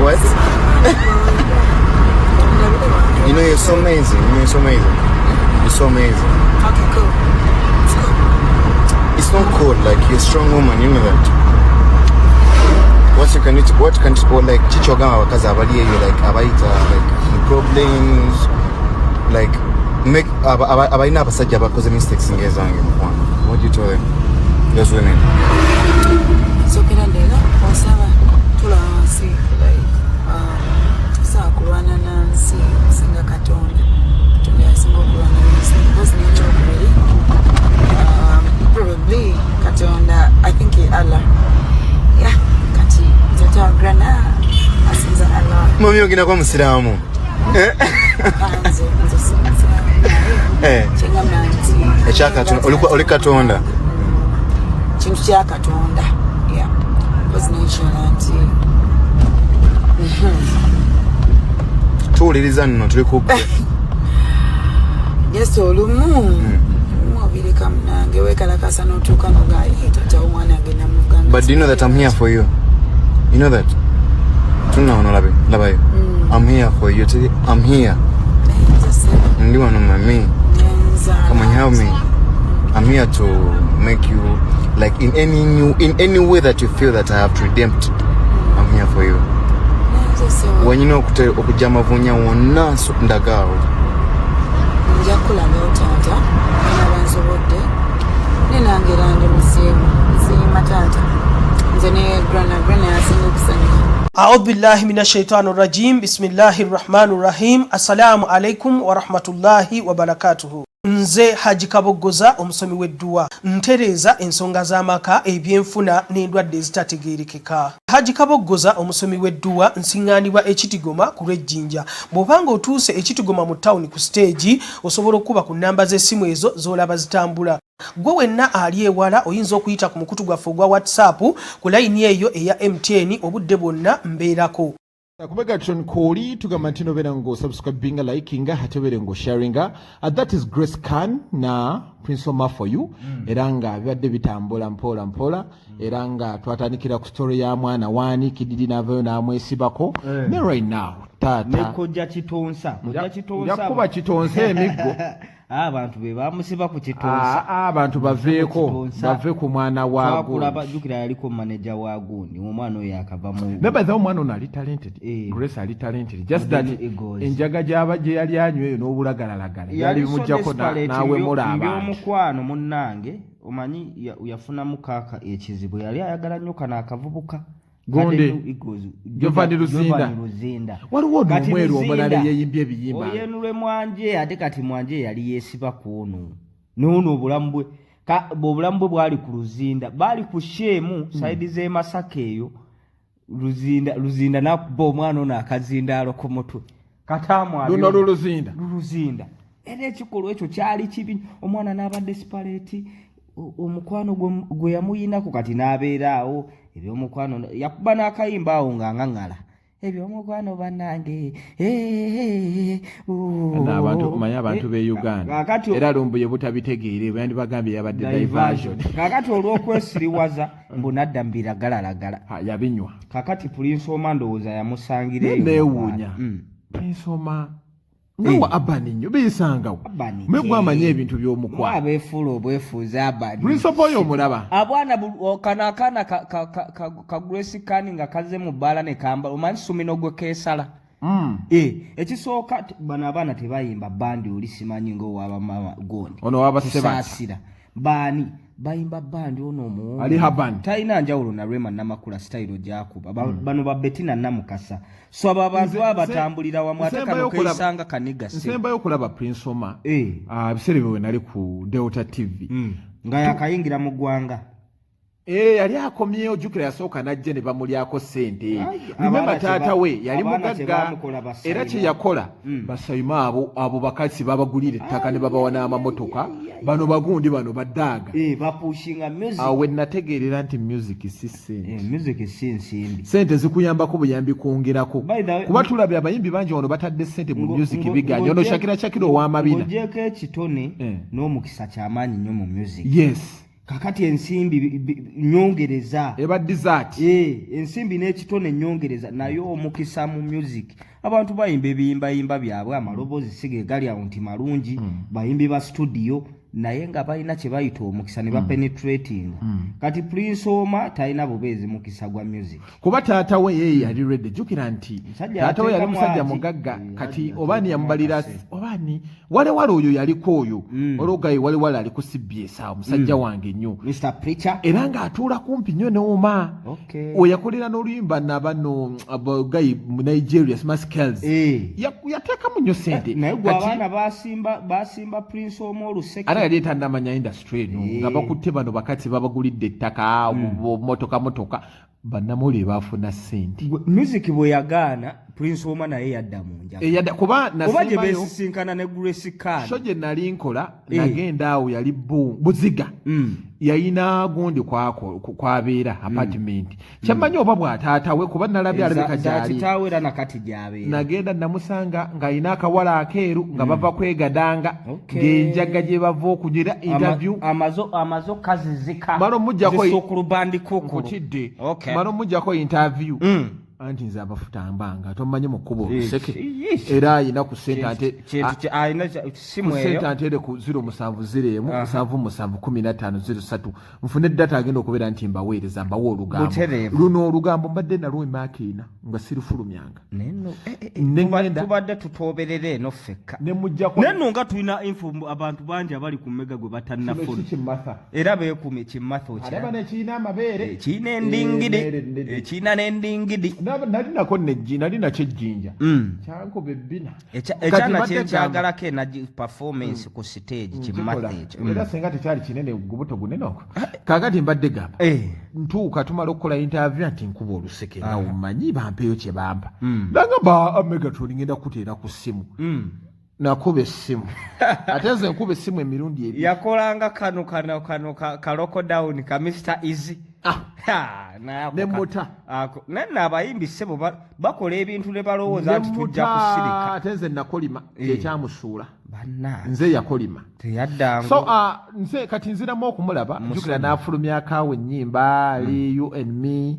What? You know, you're so amazing. You're so amazing. You're so amazing. Okay, cool. Let's go. It's not cold. Like, you're a strong woman. You know that. What can you like chichogama wakaza abali you like abaita like problems like make abaina abasajja bakoze mistakes ngezange mwana. What do you tell them? Those women. So kirandela osaba tulansi like sakulwana nansi singa katonda singa kulwana nansi was nature really probably katonda I think Allah yeah kati zata grana asinza Allah mami ogina kwa Muslimu chenga nanti echaka oli katonda chintu kya katonda yeah was nature nanti tuuliriza nno tuli ku yes olumu mwabiri kamnange wekalakasa notuuka nogayi tata omwana agenda mu Uganda. But do you know that I'm here for you? You know that? Tunaona labayo. I'm here for you today. I'm here. Ndi wano mami. Come on, help me. I'm here to make you like in any way that you feel that I have to redempt. I'm here for you. When you know okujama vunya wonna ndagawo. Njakula lotata nabanzobodde ninangeranje musimu matata nzene grana yasinga okusanyuka. A'udhu billahi minash shaitani rajim. Bismillahir rahmanir rahim. Assalamu alaikum wa rahmatullahi wa barakatuhu. Nze Haji Kabogoza omusomi w'edduwa ntereza ensonga z'amaka ebyenfuna n'endwadde ezitategeerekeka. Haji Kabogoza omusomi w'edduwa nsiŋŋaanibwa ekitigoma ku lw'ejjinja. Bw'obanga otuuse ekitigoma mu ttawuni ku siteegi osobola okuba ku nnamba z'essimu ezo z'olaba zitambula. Gwe wenna ali ewala oyinza okuyita ku mukutu gwaffe ogwa WhatsApp ku layini eyo eya MTN obudde bwonna mbeerako. Kubega koli tugamba ntino bera ngo subscribinga likinga hatebere ngo sharinga that is Grace Khan na Prince Omar for you eranga byadde bitambula mpola eranga twatandikira ku story ya mwana wani kididi navayo na amwesibako me right now tata nekojja kitonsa yakuba kitonsa emiggo abantu be bamusiba ku kitonsa abantu baveeko bave ku mwana waago kulaba jukira yaliko manager waagundi omwana oyo akava mu baba za omwana ono ali talented Grace ali talented just that enjaga jabaje yali anywe n'obulagalagala yali bimujjako nawe mulaba omukwano munnange omanyi yafuna mukaka ekizibu yali ayagala nnyo kana akavubuka gonde Giovanni Luzinda waliwo omweru omulala yeyimbye ebiyimba oyenulwe mwanje ate kati mwanje yali yesiba kuono n'ono obulamu bwe bwali ku Luzinda bali ku shemu side ze Masaka eyo Luzinda nakuba omwana ono akazindaalo ku mutwe katamwa luno Luzinda era ekikolwa ekyo kyali kibi omwana n'abadde desperate omukwano gwe yamuyinako kati n'abeeraawo ebyomukwano yakuba n'akayimba awo ng'angangala ebyomukwano bannange abantu be Uganda era lumbuye butabitegeere bandi bagambye yabadde diversion kakati olw'okwesiriwaza mbu nadda mbiragalagala yabinywa kakati Prince Omar ndowooza yamusangireyo neewuunya Prince Omar ngawa abani nnyo bisangawo mwegwa amanye ebintu by'omukwano abeefuula obwefuuza abani Prince Omar omulaba abwana kanakana ka Grace Khan nga kaze mu bbaala ne kamba omanyi sumino gwe keesala ekisooka bano abaana tebayimba bandi oli simanyi ng'owaaba mama gondi ono wabasaasira baani bayimba bandi ono omuwongo ali habani talina njawulo na Rema Namakula style gyakuba bano ba Bettina Namukasa so abo abantu abatambulira wamu ate kano keisanga kaniga se nsemba yokulaba Prince Omar biseere bwe nali ku Delta TV nga yakayingira mu ggwanga yali akomyeyo jukira yasooka najje ne bamulyako ssente remember taata we yali mugagga era kye yakola basayima abo bakasi babagulira ettaka ne babawa n'amamotoka bano bagundi bano baddaaga bapushinga music awe nategeerera nti music si ssente music si nsimbi ssente zikuyambako buyambi kwongerako kuba tulabye abayimbi bangi wano batadde ssente mu music biganye ono Shakira ow'amabina ogyeko ekitone n'omukisa ky'amaanyi nnyo mu music yes kakati ensimbi nyongereza eba dessert ensimbi n'ekitone nyongereza nayo omukisa mu music abantu bayimba ebiyimbayimba byabwe amaloboozi sige gali awo nti malungi bayimbi ba studio naye nga balina kye bayita omukisa ne bapenetrating kati Prince Omar talina bubeezi mukisa gwa music kuba taata we yeye yali ready jukira nti taata we yali musajja mugagga kati obani yamubalira obani wale oyo yaliko oyo ologayi wale ali ku CBS awo musajja wange nnyo Mr Preacher era nga atuula kumpi nnyo ne Omar oyakolera n'oluyimba nabano abogayi mu Nigeria Smaskels yateekamu nnyo sente naye gwe abaana basimba Prince Omar oluseke yali tannamanya industry no nga bakutte bano bakati babagulidde ettaka motoka bannamuli baafuna sente music bwe yagaana Prince Omar naye yadda mu njaga kuba oba gye beesisinkana ne Grace Khan so gye nali nkola nagenda awo yali buziga yayina gundi kwabeera apartment kyammanyi oba bw'ataatawe kuba nalabye alabeka gyali era nakati gy'abeera nagenda namusanga ng'ayina akawala akeeru nga bava kwegadanga ng'enjaga gye bava okunyira interview amazo kazizika mala omujjako zisookulubandikokutidde mala omujjako interview anti nze abafuta mbanga tomanyi mu kkubo oluseke era ayina ku sente ante ku 0701 nfune data agenda okubeera nti mbaweereza mbawa olugambo luno olugambo mbadde nalwo emakiina nga sirifulumyanga tubadde tutoberera eno ffekka nenno nga tulina info abantu bangi abali ku mmega gwe batannafuna era beekume kimmatho alaba nekiina amabeere kiina endingidi ekiina n'endingidi nali nakyo ejjinja kyankuba ebbina ekyana kyenkyagalako enagi performance ku stage kimmatho ekyo era singa tekyali kinene gubuto gunene okwo kakati mbadde gamba ntuuka tumala okukola interview nti nkuba oluseke nga omanyi bampeeyo kye bampa nagamba Megatron ngenda kuteera ku ssimu nakuba essimu ate nze nkuba essimu emirundi ebiri yakolanga kano kaloko down ka Mr Easy nemuta nenne abayimbi ssebo bakola ebintu ne balowooza nti tujja kusirika ate nze nakolima kyekyamusuula nze yakolima teyaddangu so nze kati nziramu okumulaba jukira n'afulumyako awo ennyimba You and Me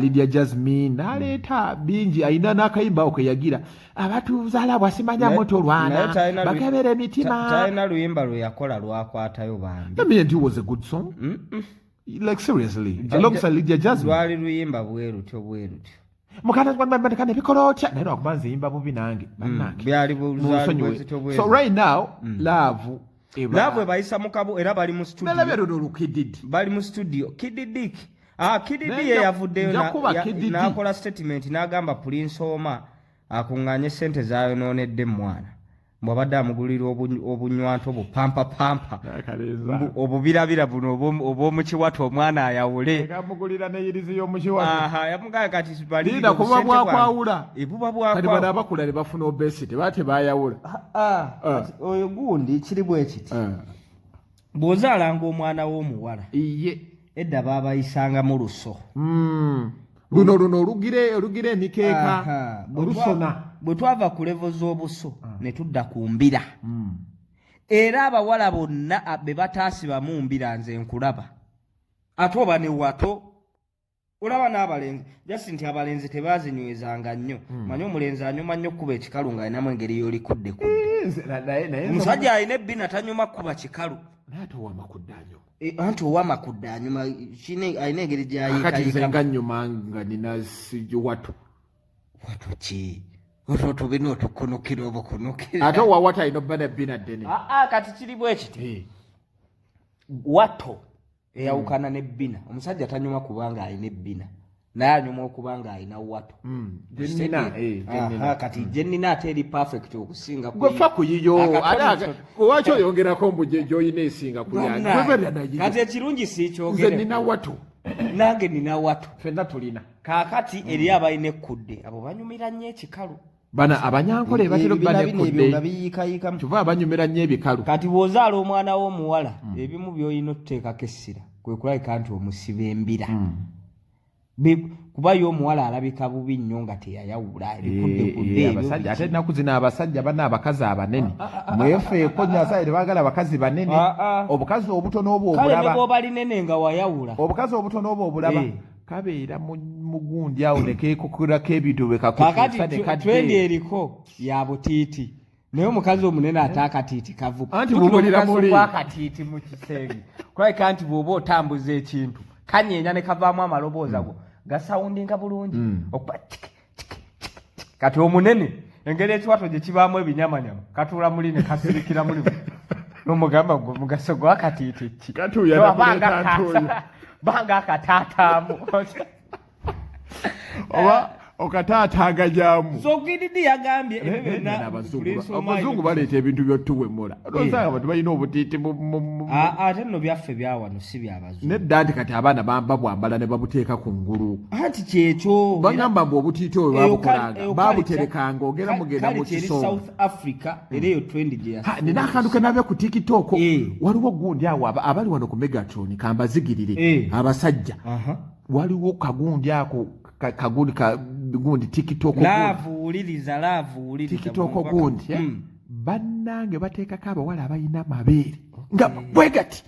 Lydia Jasmine n'aleeta bingi ayina n'akayimba awo keyagira abatuzaala bwasimanya moto lwana bakebera emitima talina luyimba lwe yakola lwakwatayo bambi I mean, it was a good song like seriously alongside Lydia Jasmine lwali luyimba bwerutyo mukana ebikola otya naye lwakubanza yimba bubi nange byali so right now love ebayisa mukabu era bali mu studio bali mu studio Kididiki ye yavuddeyo n'akola statement n'agamba Prince Omar akuŋŋaanye ssente zaayonoonedde mwana bw'abadde amugulira obunywanto bupampapampa obubirabira buno obw'omukiwato omwana ayawule yamugaya kati kuba bwakwawula buba kati bano abakula ne bafuna obesity bate bayawula oyo gundi kiri bwe kiti bw'ozaalanga omwana w'omuwala edda baabayisangamu luso luno olugire emikeeka olusona bwe twava ku levo z'obuso ne tudda ku mbira era abawala bonna be bataasiba mu mbira nze nkulaba ate oba ne wato olaba n'abalenzi jasi nti abalenzi tebaazinywezanga nnyo manyi omulenzi anyuma nnyo kuba ekikalu ng'alinamu engeri y'olikudde omusajja alina ebbina tanyuma kuba kikalu anti owamakudde anyuma alina engeri gyayikayika nyuma nga nina watu ki oto bino otukunukira obukunukira ate owawata alina obba nebbina ddene kati kiri bwe kiti wato eyawukana n'ebbina omusajja tanyuma kubanga alina ebbina naye anyuma okubanga alina wato kati jenina ate eri perfect okusinga gwefa kuyiyo owaki oyongerako mbu gyoyina esinga kati ekirungi sikyogere nina wato nange nina wato fenna tulina kaakati eri abalina ekkudde abo banyumira nnyo ekikalu bana abanyankole batero banekudde kyova abanyumira nnyo ebikalu kati bw'ozaala omwana w'omuwala ebimu by'olina okuteekako essira kwe kulabika nti omusiba embira kuba yo omuwala alabika bubi nnyo nga teyayawula ebikudde abasajja ate ennaku zino abasajja bana abakazi abanene mwefeeko nyasaye tebagala abakazi banene obukazi obutono obwo obulaba kale ne bw'oba linene nga wayawula obukazi obutono obwo obulaba kabeera mugundi awo nekeekokerako ebintu bwekakutuusa ne kadde twendi eriko ya butiiti naye omukazi omunene ate akatiiti kavuga anti bw'obulira muli akatiiti mu kisenge kulabika nti bw'oba otambuza ekintu kanyeenya ne kavaamu amalobooza go gasawundinga bulungi okuba kati omunene engeri ekiwato gye kibaamu ebinyamanyama katuula muli ne kasirikira muli nomugamba gwe mugaso gwakatiiti ki banga akataataamu oba okataataagajamu sogididi yagambye abazungu baleeta ebintu byottuwemula osanga bantu balina obutiiti ate nno byaffe byawano si byabazungu nedda nti kati abaana bamba bwambala ne babuteeka ku ngulu anti kyekyo bagamba mbu obutiiti oyo babukolanga babuterekanga ogera mugenda mu kisonga South Africa era eyo trend gye nina akantu kenabya ku tiktok waliwo gundi awo abali wano ku Megatron kambazigirire abasajja waliwo kagundi ako gundi TikTok uliriza TikTok gundi bannange bateekako abawala abalina amabeere nga bwegati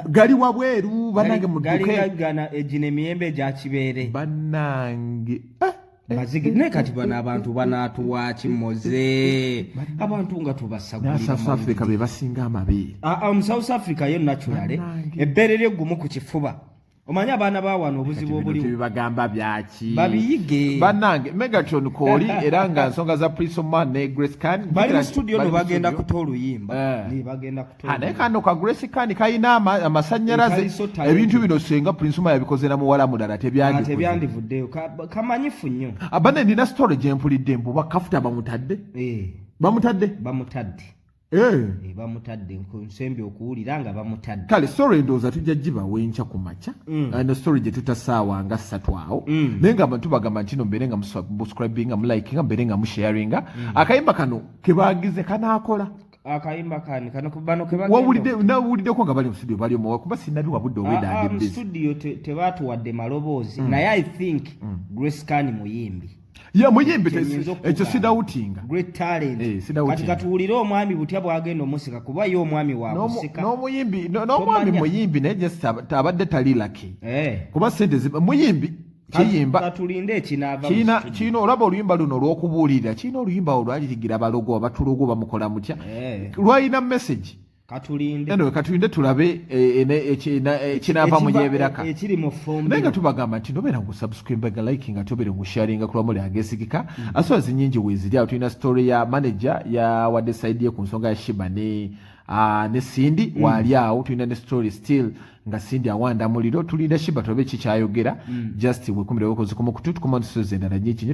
gali wabweru bannange mudduke gana ejina emiyembe gya kibeere bannange mazigi naye kati bano abantu banaatuwa kimoze abantu nga tubasagulira South Africa be basinga amabeere mu South Africa yo naturally ebbeere ly'eggumu ku kifuba omanya abaana bawano obuzibu obuli bagamba byaki babiyige bannange Megatron kooli era nga nsonga za Prince Omar ne Grace Khan bali mu studio no bagenda kutola oluyimba bagenda kutola naye kano ka Grace Khan kayina amasannyalaze ebintu bino senga Prince Omar yabikoze na muwala mudala tebyandivuddeyo kamanyifu nnyo abane nina story gye mpulidde mbu bakafuta bamutadde bamutadde bamutadde nsembi okuwulira nga bamutadde kale story ndowooza tujja gibawo enkya ku makya no story gye tutasaawa nga 3 awo naye nga abantu bagamba nti no mbeere nga musubscribinga mulikinga mbeere nga musharinga akayimba kano kebagize kanaakola akayimba kano kubano nawuliddeko nga bali mu studio bali omuwa kuba sinnabi wabudde owedde mu studio tebaatuwadde maloboozi naye I think Grace Khan muyimbi muyimbi ekyo sidawutinga great talent kati katuwulire omwami butya bwagenda omusika kuba ye omwami wakusika n'omwami muyimbi naye just abadde talilaki kuba sente muyimbi kiyimba katulinde ekinaava kiina olaba oluyimba luno olw'okubuulirira kiina oluyimba olwalirigira abalogo abatulogo bamukola mutya lwalina message katulinde tulabe ekinaava mu gyebiraka naye nga tubagamba nti nobeera ngusubscribinga likinga tobeere ngusharinga kulamuli agesigika asozi nyingi weeziri awo tulina story ya manager yawadde side ye ku nsonga ya Shiba ne Cindy waali awo tulina ne story still nga Cindy awanda muliro tulinda Shiba tobe kikyayogera just wekumire wekozi kumukutu tukomantusoze endala nyingi